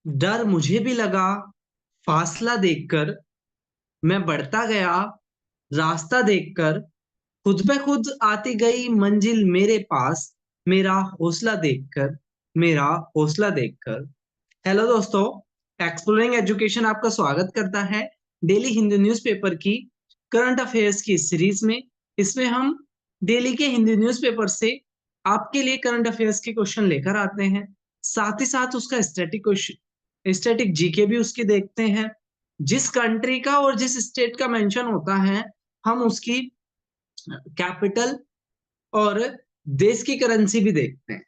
डर मुझे भी लगा, फासला देखकर मैं बढ़ता गया, रास्ता देखकर खुद ब खुद आती गई मंजिल मेरे पास, मेरा हौसला देखकर, मेरा हौसला देखकर। हेलो दोस्तों, एक्सप्लोरिंग एजुकेशन आपका स्वागत करता है डेली हिंदी न्यूज़पेपर की करंट अफेयर्स की सीरीज में। इसमें हम डेली के हिंदी न्यूज़पेपर से आपके लिए करंट अफेयर्स के क्वेश्चन लेकर आते हैं। साथ ही साथ उसका स्टैटिक क्वेश्चन, स्टैटिक जीके भी उसकी देखते हैं। जिस कंट्री का और जिस स्टेट का मेंशन होता है, हम उसकी कैपिटल और देश की करेंसी भी देखते हैं।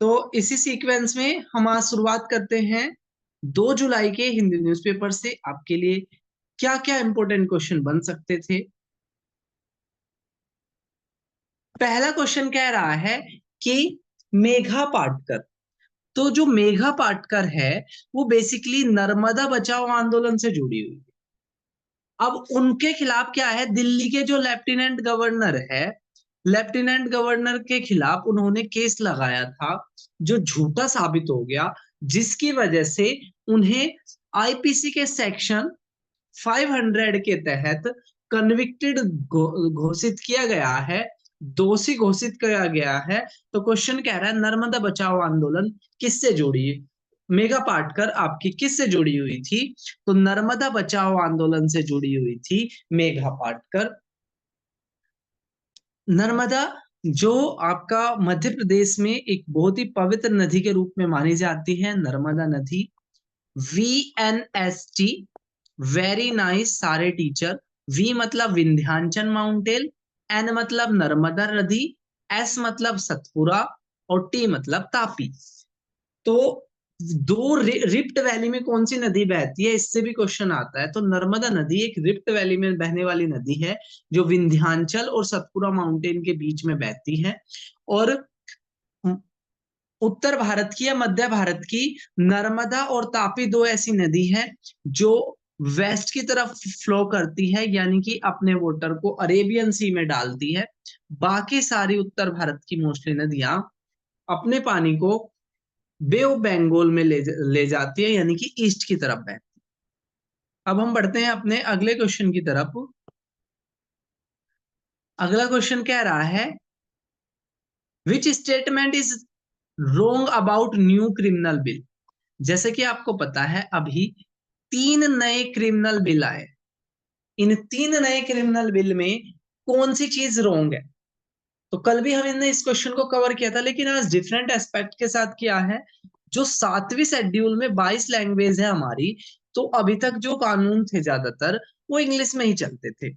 तो इसी सीक्वेंस में हम आज शुरुआत करते हैं 2 जुलाई के हिंदी न्यूज़पेपर से। आपके लिए क्या क्या इंपॉर्टेंट क्वेश्चन बन सकते थे। पहला क्वेश्चन कह रहा है कि मेघा पाटकर, तो जो मेघा पाटकर है वो बेसिकली नर्मदा बचाओ आंदोलन से जुड़ी हुई है। अब उनके खिलाफ क्या है, दिल्ली के जो लेफ्टिनेंट गवर्नर है, लेफ्टिनेंट गवर्नर के खिलाफ उन्होंने केस लगाया था जो झूठा साबित हो गया, जिसकी वजह से उन्हें आईपीसी के सेक्शन 500 के तहत कन्विक्टेड घोषित किया गया है, दोषी घोषित किया गया है। तो क्वेश्चन कह रहा है नर्मदा बचाओ आंदोलन किससे जुड़ी है, मेघा पाटकर आपकी किससे जुड़ी हुई थी। तो नर्मदा बचाओ आंदोलन से जुड़ी हुई थी मेघा पाटकर। नर्मदा जो आपका मध्य प्रदेश में एक बहुत ही पवित्र नदी के रूप में मानी जाती है, नर्मदा नदी। VNST, वेरी नाइस सारे टीचर। वी मतलब विंध्याचल माउंटेन, एन मतलब नर्मदा नदी, एस मतलब सतपुरा और टी मतलब तापी। तो रिफ्ट वैली में कौन सी नदी बहती है, इससे भी क्वेश्चन आता है। तो नर्मदा नदी एक रिफ्ट वैली में बहने वाली नदी है जो विंध्याचल और सतपुरा माउंटेन के बीच में बहती है। और उत्तर भारत की या मध्य भारत की नर्मदा और तापी दो ऐसी नदी है जो वेस्ट की तरफ फ्लो करती है, यानी कि अपने वाटर को अरेबियन सी में डालती है। बाकी सारी उत्तर भारत की मोस्टली नदियां अपने पानी को बे ऑफ बंगाल में ले जाती है, यानी कि ईस्ट की तरफ बहती है। अब हम बढ़ते हैं अपने अगले क्वेश्चन की तरफ। अगला क्वेश्चन कह रहा है which statement is wrong about new criminal bill. जैसे कि आपको पता है अभी 3 नए क्रिमिनल बिल आए। इन 3 नए क्रिमिनल बिल में कौन सी चीज रोंग है। तो कल भी हमने इस क्वेश्चन को कवर किया था, लेकिन आज डिफरेंट एस्पेक्ट के साथ किया है। जो 7वीं शेड्यूल में 22 लैंग्वेज है हमारी, तो अभी तक जो कानून थे ज्यादातर वो इंग्लिश में ही चलते थे।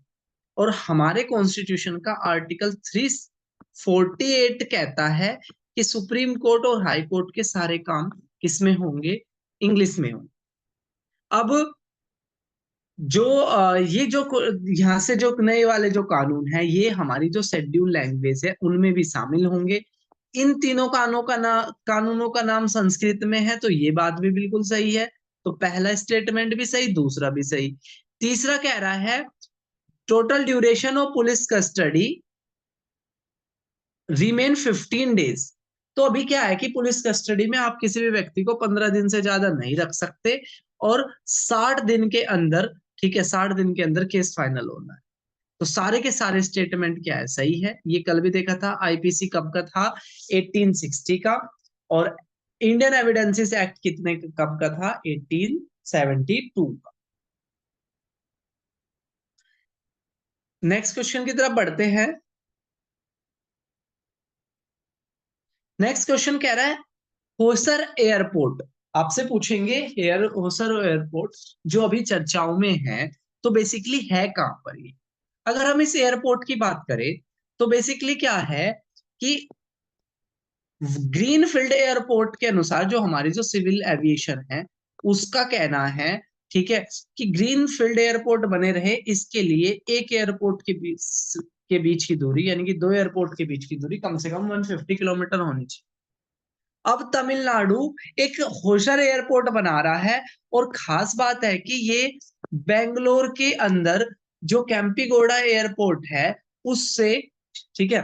और हमारे कॉन्स्टिट्यूशन का आर्टिकल 348 कहता है कि सुप्रीम कोर्ट और हाई कोर्ट के सारे काम किसमें होंगे, इंग्लिश में होंगे। अब जो ये जो यहाँ से जो नए वाले जो कानून है, ये हमारी जो शेड्यूल लैंग्वेज है उनमें भी शामिल होंगे। इन तीनों कानूनों का नाम संस्कृत में है, तो ये बात भी बिल्कुल सही है। तो पहला स्टेटमेंट भी सही, दूसरा भी सही। तीसरा कह रहा है total duration of police custody remain 15 days. तो अभी क्या है कि पुलिस कस्टडी में आप किसी भी व्यक्ति को 15 दिन से ज्यादा नहीं रख सकते, और 60 दिन के अंदर, ठीक है, 60 दिन के अंदर केस फाइनल होना है। तो सारे के सारे स्टेटमेंट क्या है, सही है। ये कल भी देखा था। आईपीसी कब का था, 1860 का। और इंडियन एविडेंसेस एक्ट कितने कब का था, 1872 का। नेक्स्ट क्वेश्चन की तरफ बढ़ते हैं। नेक्स्ट क्वेश्चन कह रहा है होसर एयरपोर्ट। आपसे पूछेंगे एयर होसर एयरपोर्ट जो अभी चर्चाओं में है, तो बेसिकली है कहां पर ये। अगर हम इस एयरपोर्ट की बात करें तो बेसिकली क्या है कि ग्रीनफील्ड एयरपोर्ट के अनुसार, जो हमारी जो सिविल एविएशन है उसका कहना है, ठीक है, कि ग्रीनफील्ड एयरपोर्ट बने रहे, इसके लिए एक एयरपोर्ट के बीच की दूरी, यानी कि 2 एयरपोर्ट के बीच की दूरी कम से कम 150 किलोमीटर होनी चाहिए। अब तमिलनाडु एक होशर एयरपोर्ट बना रहा है, और खास बात है कि ये बेंगलोर के अंदर जो कैंपीगोड़ा एयरपोर्ट है उससे, ठीक है,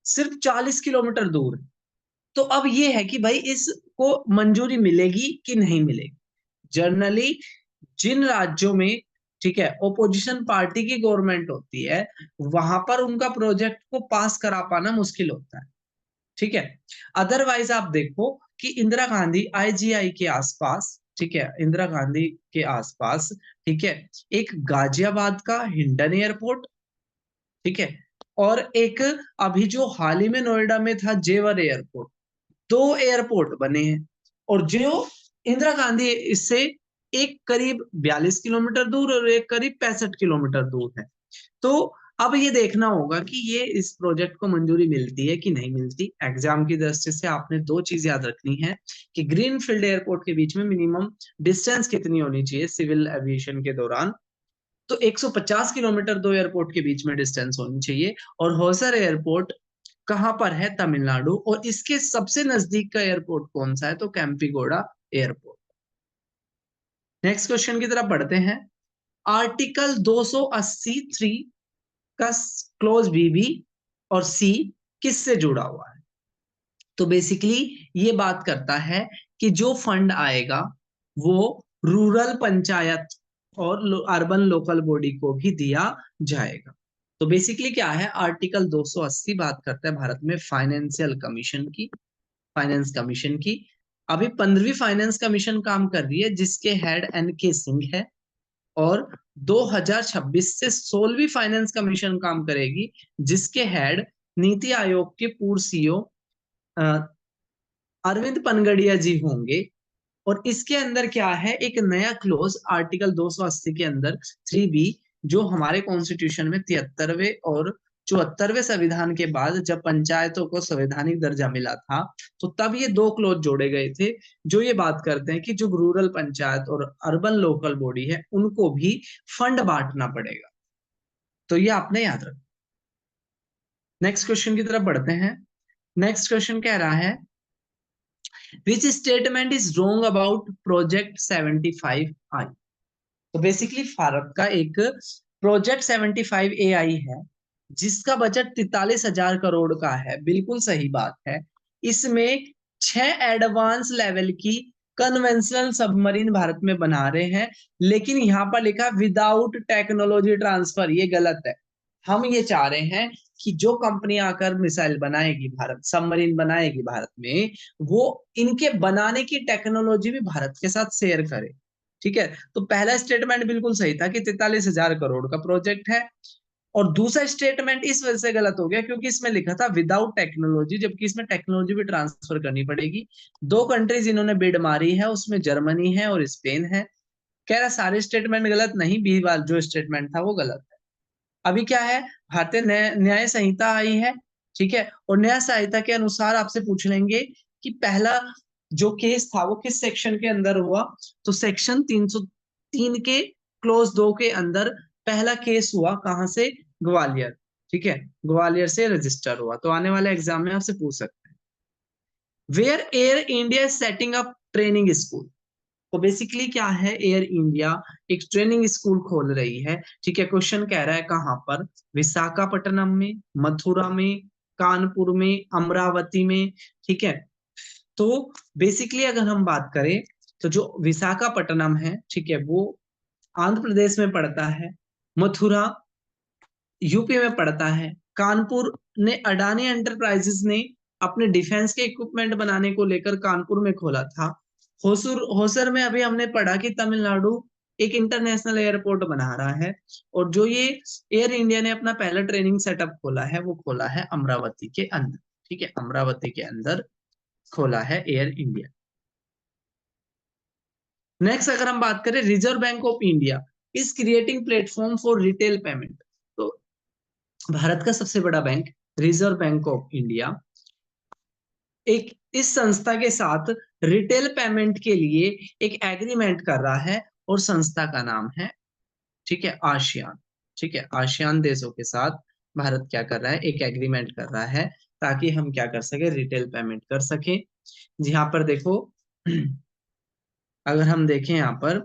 सिर्फ 40 किलोमीटर दूर है। तो अब ये है कि भाई इसको मंजूरी मिलेगी कि नहीं मिलेगी। जनरली जिन राज्यों में, ठीक है, ओपोजिशन पार्टी की गवर्नमेंट होती है, वहां पर उनका प्रोजेक्ट को पास करा पाना मुश्किल होता है, ठीक है। अदरवाइज आप देखो कि इंदिरा गांधी आईजीआई के आसपास, ठीक है, इंदिरा गांधी के आसपास, ठीक है, एक गाजियाबाद का हिंडन एयरपोर्ट, ठीक है, और एक अभी जो हाल ही में नोएडा में था जेवर एयरपोर्ट, दो एयरपोर्ट बने हैं। और जो इंदिरा गांधी इससे एक करीब 42 किलोमीटर दूर और एक करीब 65 किलोमीटर दूर है। तो अब ये देखना होगा कि ये इस प्रोजेक्ट को मंजूरी मिलती है कि नहीं मिलती। एग्जाम की दृष्टि से आपने दो चीज याद रखनी है कि ग्रीन फील्ड एयरपोर्ट के बीच में मिनिमम डिस्टेंस कितनी होनी चाहिए सिविल एविएशन के दौरान। तो 150 किलोमीटर दो एयरपोर्ट के बीच में डिस्टेंस होनी चाहिए। और होसर एयरपोर्ट कहां पर है? तमिलनाडु। और इसके सबसे नजदीक का एयरपोर्ट कौन सा है? तो कैंपीगोड़ा एयरपोर्ट। नेक्स्ट क्वेश्चन की तरफ बढ़ते हैं। आर्टिकल 283 का क्लोज बी और सी किससे जुड़ा हुआ है? तो बेसिकली ये बात करता है कि जो फंड आएगा वो रूरल पंचायत और अर्बन लोकल बॉडी को भी दिया जाएगा। तो बेसिकली क्या है, आर्टिकल 280 बात करता है भारत में फाइनेंशियल कमीशन की, फाइनेंस कमीशन की। अभी 15वीं फाइनेंस कमीशन काम कर रही है जिसके हेड एन के सिंह है। और 2026 से 16वीं फाइनेंस कमीशन काम करेगी जिसके हेड नीति आयोग के पूर्व सीईओ अरविंद पनगड़िया जी होंगे। और इसके अंदर क्या है, एक नया क्लोज आर्टिकल 280 के अंदर 3B, जो हमारे कॉन्स्टिट्यूशन में 73वें और 74वें संविधान के बाद जब पंचायतों को संवैधानिक दर्जा मिला था, तो तब ये दो क्लोज जोड़े गए थे जो ये बात करते हैं कि जो रूरल पंचायत और अर्बन लोकल बॉडी है उनको भी फंड बांटना पड़ेगा। तो ये आपने याद रखना। नेक्स्ट क्वेश्चन की तरफ बढ़ते हैं। नेक्स्ट क्वेश्चन कह रहा है which statement is wrong about project 75I। तो बेसिकली भारत का एक प्रोजेक्ट 75AI है जिसका बजट 43,000 करोड़ का है, बिल्कुल सही बात है। इसमें 6 एडवांस लेवल की कन्वेंशनल सबमरीन भारत में बना रहे हैं, लेकिन यहां पर लिखा विदाउट टेक्नोलॉजी ट्रांसफर, ये गलत है। हम ये चाह रहे हैं कि जो कंपनी आकर मिसाइल बनाएगी भारत, सबमरीन बनाएगी भारत में, वो इनके बनाने की टेक्नोलॉजी भी भारत के साथ शेयर करे, ठीक है। तो पहला स्टेटमेंट बिल्कुल सही था कि 43,000 करोड़ का प्रोजेक्ट है। और दूसरा स्टेटमेंट इस वजह से गलत हो गया क्योंकि इसमें लिखा था विदाउट टेक्नोलॉजी, जबकि इसमें टेक्नोलॉजी भी ट्रांसफर करनी पड़ेगी। दो कंट्रीज इन्होंने बिड मारी है, उसमें जर्मनी है और स्पेन है। कह रहा सारे स्टेटमेंट गलत नहीं, बी वाला जो स्टेटमेंट था वो गलत है। अभी क्या है, भारतीय न्याय संहिता आई है, ठीक है। और न्याय संहिता के अनुसार आपसे पूछ लेंगे कि पहला जो केस था वो किस सेक्शन के अंदर हुआ। तो सेक्शन 303 के क्लोज 2 के अंदर पहला केस हुआ, कहां से? ग्वालियर, ठीक है, ग्वालियर से रजिस्टर हुआ। तो आने वाले एग्जाम में आपसे पूछ सकते हैं where Air India setting up training school. तो बेसिकली क्या है, एयर इंडिया एक ट्रेनिंग स्कूल खोल रही है, ठीक है। क्वेश्चन कह रहा है कहां पर? विशाखापट्टनम में, मथुरा में, कानपुर में, अमरावती में, ठीक है। तो बेसिकली अगर हम बात करें तो जो विशाखापट्टनम है, ठीक है, वो आंध्र प्रदेश में पड़ता है। मथुरा यूपी में पड़ता है। कानपुर ने अडानी एंटरप्राइजेस ने अपने डिफेंस के इक्विपमेंट बनाने को लेकर कानपुर में खोला था। होसुर होसर में अभी हमने पढ़ा कि तमिलनाडु एक इंटरनेशनल एयरपोर्ट बना रहा है। और जो ये एयर इंडिया ने अपना पहला ट्रेनिंग सेटअप खोला है वो खोला है अमरावती के अंदर, ठीक है, अमरावती के अंदर खोला है एयर इंडिया। नेक्स्ट अगर हम बात करें, reserve bank of India is creating platform for retail payment. तो भारत का सबसे बड़ा bank reserve bank of India एक इस संस्था के साथ रिटेल पेमेंट के लिए एक एग्रीमेंट कर रहा है और संस्था का नाम है, ठीक है, आसियान, ठीक है। आसियान देशों के साथ भारत क्या कर रहा है, एक एग्रीमेंट कर रहा है ताकि हम क्या कर सके, रिटेल पेमेंट कर सके। यहाँ पर देखो अगर हम देखें यहाँ पर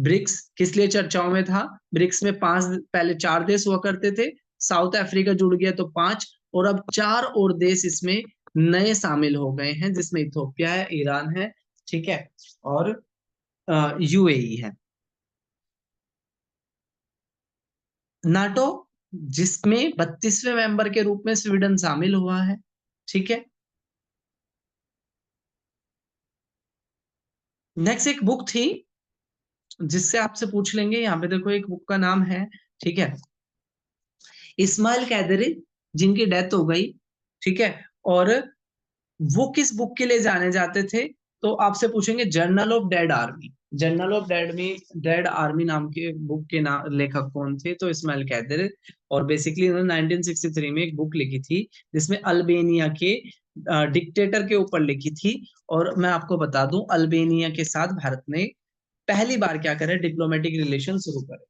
ब्रिक्स किस लिए चर्चाओं में था? ब्रिक्स में 5 पहले 4 देश हुआ करते थे, साउथ अफ्रीका जुड़ गया तो 5, और अब 4 और देश इसमें नए शामिल हो गए हैं, जिसमें इथोपिया है, ईरान है, ठीक है, और यूएई है। नाटो, जिसमें 32वें मेंबर के रूप में स्वीडन शामिल हुआ है, ठीक है। नेक्स्ट एक बुक थी जिससे आपसे पूछ लेंगे, यहाँ पे देखो एक बुक का नाम है, ठीक है, इस्माइल कैदरी, जिनकी डेथ हो गई, ठीक है, और वो किस बुक के लिए जाने जाते थे, तो आपसे पूछेंगे journal of dead army. Journal of dead army नाम के बुक के लेखक कौन थे, तो इस्माइल कैदर। और बेसिकली उन्होंने 1963 में एक बुक लिखी थी जिसमें अल्बेनिया के डिक्टेटर के ऊपर लिखी थी। और मैं आपको बता दूं, अल्बेनिया के साथ भारत ने पहली बार क्या करे, डिप्लोमेटिक रिलेशन शुरू करे।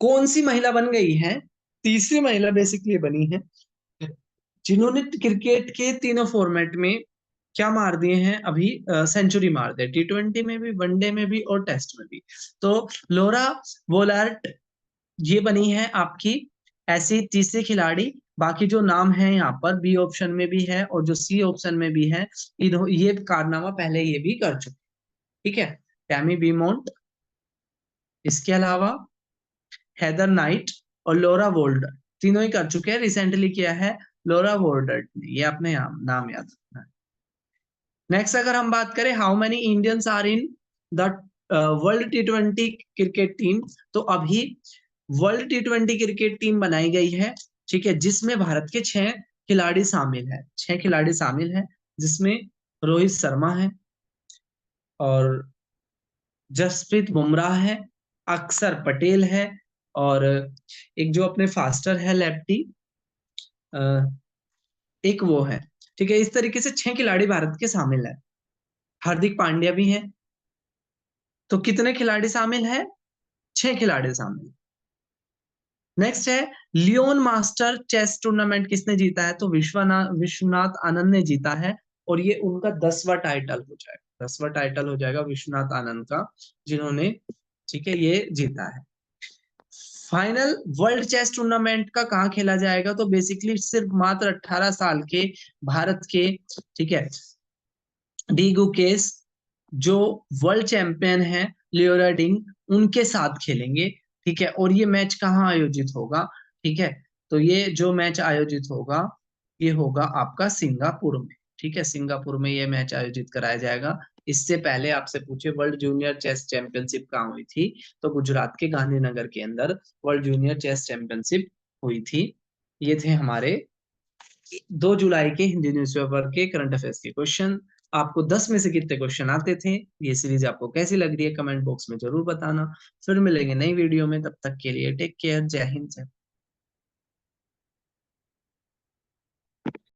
कौन सी महिला बन गई है, तीसरी महिला बेसिकली बनी है जिन्होंने क्रिकेट के तीनों फॉर्मेट में क्या मार दिए हैं अभी, सेंचुरी मार दिए, T20 में भी, वनडे में भी और टेस्ट में भी। तो लोरा वोलार्ट ये बनी है आपकी ऐसी तीसरी खिलाड़ी। बाकी जो नाम है यहाँ पर बी ऑप्शन में भी है और जो सी ऑप्शन में भी है, ये कारनामा पहले ये भी कर चुके, ठीक है। टैमी बीमोंट, इसके अलावा हेदर नाइट और लोरा वोल्डर, तीनों ही कर चुके हैं। रिसेंटली किया है लोरा वोल्डर ने, ये अपने नाम याद रखना है। नेक्स्ट अगर हम बात करें how many Indians are in the world T20 cricket team, तो अभी वर्ल्ड T20 क्रिकेट टीम बनाई गई है, ठीक है, जिसमें भारत के 6 खिलाड़ी शामिल है, 6 खिलाड़ी शामिल है, जिसमें रोहित शर्मा है और जसप्रीत बुमराह है, अक्षर पटेल है, और एक जो अपने फास्टर है लेफ्टी, एक वो है, ठीक है। इस तरीके से 6 खिलाड़ी भारत के शामिल है। हार्दिक पांड्या भी है। तो कितने खिलाड़ी शामिल है, 6 खिलाड़ी शामिल। नेक्स्ट है लियोन मास्टर चेस टूर्नामेंट किसने जीता है, तो विश्वनाथ आनंद ने जीता है। और ये उनका 10वां टाइटल हो जाएगा, 10वां टाइटल हो जाएगा विश्वनाथ आनंद का, जिन्होंने, ठीक है, ये जीता है। फाइनल वर्ल्ड चेस टूर्नामेंट का कहाँ खेला जाएगा, तो बेसिकली सिर्फ मात्र 18 साल के भारत के, ठीक है, डी गुकेश जो वर्ल्ड चैंपियन है, लियोरा डिंग, उनके साथ खेलेंगे, ठीक है। और ये मैच कहाँ आयोजित होगा, ठीक है, तो ये जो मैच आयोजित होगा ये होगा आपका सिंगापुर में, ठीक है, सिंगापुर में ये मैच आयोजित कराया जाएगा। इससे पहले आपसे पूछे वर्ल्ड जूनियर चेस चैंपियनशिप कहाँ हुई थी, तो गुजरात के गांधीनगर के अंदर वर्ल्ड जूनियर चेस चैंपियनशिप हुई थी। ये थे हमारे 2 जुलाई के हिंदी न्यूज़पेपर के करंट अफेयर्स के क्वेश्चन। आपको 10 में से कितने क्वेश्चन आते थे, ये सीरीज आपको कैसी लग रही है, कमेंट बॉक्स में जरूर बताना। फिर मिलेंगे नई वीडियो में, तब तक के लिए टेक केयर, जय हिंद।